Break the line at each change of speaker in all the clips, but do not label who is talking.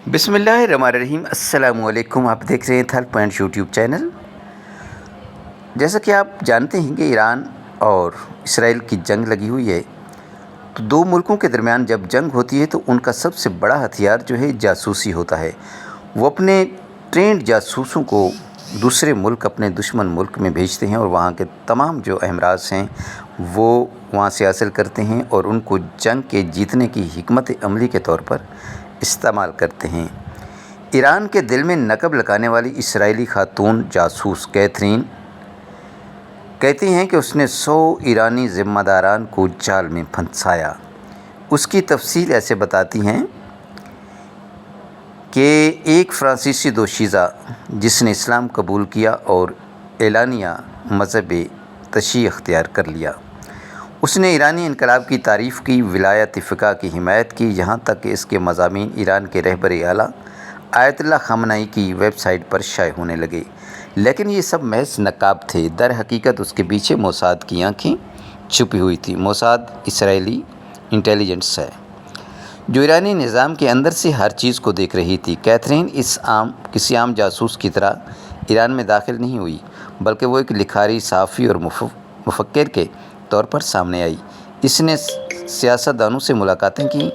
बिस्मिल्लाहिर्रहमानिर्रहीम। अस्सलामुअलैकुम। आप देख रहे हैं थल पॉइंट यूट्यूब चैनल। जैसा कि आप जानते हैं कि ईरान और इसराइल की जंग लगी हुई है, तो दो मुल्कों के दरमियान जब जंग होती है तो उनका सबसे बड़ा हथियार जो है जासूसी होता है। वो अपने ट्रेंड जासूसों को दूसरे मुल्क, अपने दुश्मन मुल्क में भेजते हैं और वहाँ के तमाम जो अहम राज हैं वो वहाँ से हासिल करते हैं और उनको जंग के जीतने की हिकमत अमली के तौर पर इस्तेमाल करते हैं। ईरान के दिल में नकब लगाने वाली इसराइली खातून जासूस कैथरीन कहती हैं कि उसने 100 ईरानी ज़िम्मेदारान को जाल में फंसाया। उसकी तफसील ऐसे बताती हैं कि एक फ़्रांसीसी दोशीज़ा जिसने इस्लाम कबूल किया और एलानिया मज़हब तशी अख्तियार कर लिया, उसने ईरानी इनकलाब की तारीफ़ की, विलायत फ़िक़ा की हिमायत की, यहाँ तक कि इसके मज़ामीन ईरान के रहबर आला आयतुल्लाह ख़ामनेई की वेबसाइट पर शाये होने लगे। लेकिन ये सब महज नकाब थे। दर हकीकत उसके पीछे मोसाद की आँखें छुपी हुई थी। मोसाद इसराइली इंटेलिजेंस है जो ईरानी निज़ाम के अंदर से हर चीज़ को देख रही थी। कैथरीन किसी आम जासूस की तरह ईरान में दाखिल नहीं हुई, बल्कि वो एक लिखारी, सहाफ़ी और मुफक्किर के तौर पर सामने आई। इसने सियासतदानों से मुलाकातें की,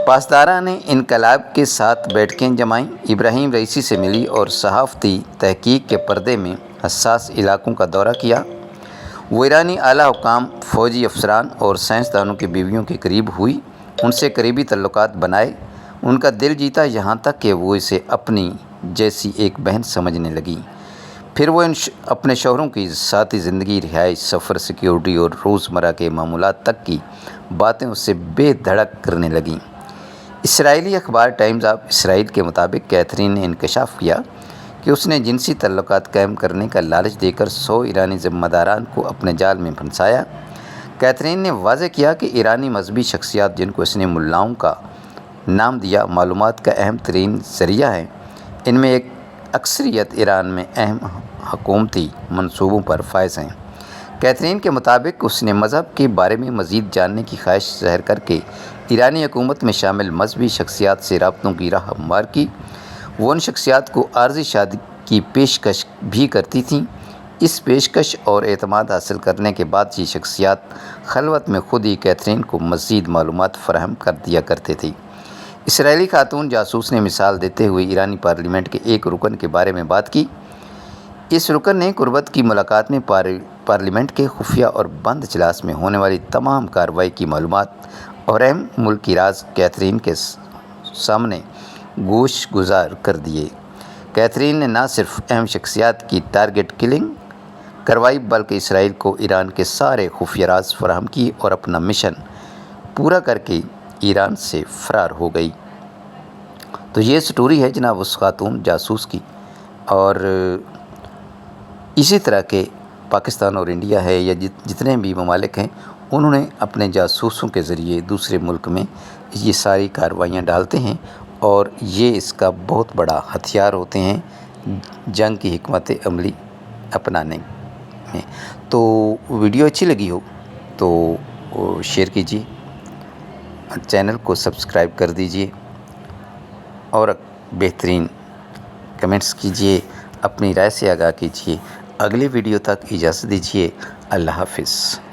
पासदारान इनकलाब के साथ बैठकें जमाईं, इब्राहिम रईसी से मिली और सहाफ़ती तहकीक के पर्दे में हसास इलाकों का दौरा किया। वो ईरानी आला हुकाम, फ़ौजी अफसरान और साइंसदानों की बीवियों के करीब हुई, उनसे करीबी तल्लुकात बनाए, उनका दिल जीता, यहाँ तक कि वो इसे अपनी जैसी एक बहन समझने लगी। फिर वो अपने शौहरों की साथी ज़िंदगी, रिहाइश, सफ़र, सिक्योरिटी और रोज़मर्रा के मामूलात तक की बातें उससे बेधड़क करने लगीं। इसराइली अखबार टाइम्स ऑफ इसराइल के मुताबिक कैथरीन ने इंकशाफ किया कि उसने जिनसी तल्लुकात कायम करने का लालच देकर 100 ईरानी ज़िम्मेदारान को अपने जाल में फंसाया। कैथरीन ने वाज़ेह किया कि ईरानी मजहबी शख्सियात, जिनको इसने मुल्लाओं का नाम दिया, मालूमात का अहम तरीन ज़रिया है। इनमें एक अक्सरियत ईरान में अहम हुकूमती मंसूबों पर फायज़ हैं। कैथरीन के मुताबिक उसने मज़हब के बारे में मज़ीद जानने की ख्वाहिश ज़ाहिर करके ईरानी हुकूमत में शामिल मजहबी शख्सियात से राब्तों की राह हमवार की। वो उन शख्सियात को आर्ज़ी शादी की पेशकश भी करती थीं। इस पेशकश और एतमाद हासिल करने के बाद ये शख्सियात खलवत में खुद ही कैथरीन को मज़ीद मालूमात फ़राहम कर दिया करते थे। इसराइली खातून जासूस ने मिसाल देते हुए ईरानी पार्लियामेंट के एक रुकन के बारे में बात की। इस रुकन ने कुर्बत की मुलाकात में पार्लियामेंट के खुफिया और बंद इजलास में होने वाली तमाम कार्रवाई की मालूमात और अहम मुल्की राज कैथरीन के सामने गोश गुजार कर दिए। कैथरीन ने न सिर्फ अहम शख्सियात की टारगेट किलिंग करवाई, बल्कि इसराइल को ईरान के सारे खुफिया राज फराहम की और अपना मिशन पूरा करके ईरान से फ़रार हो गई। तो ये स्टोरी है जनाब उस खातून जासूस की। और इसी तरह के पाकिस्तान और इंडिया है या जितने भी ममालिक हैं, उन्होंने अपने जासूसों के ज़रिए दूसरे मुल्क में ये सारी कार्रवाइयाँ डालते हैं और ये इसका बहुत बड़ा हथियार होते हैं जंग की हिकमत अमली अपनाने में। तो वीडियो अच्छी लगी हो तो शेयर कीजिए, चैनल को सब्सक्राइब कर दीजिए और बेहतरीन कमेंट्स कीजिए, अपनी राय से आगाह कीजिए। अगले वीडियो तक इजाज़त दीजिए। अल्लाह हाफ़िज़।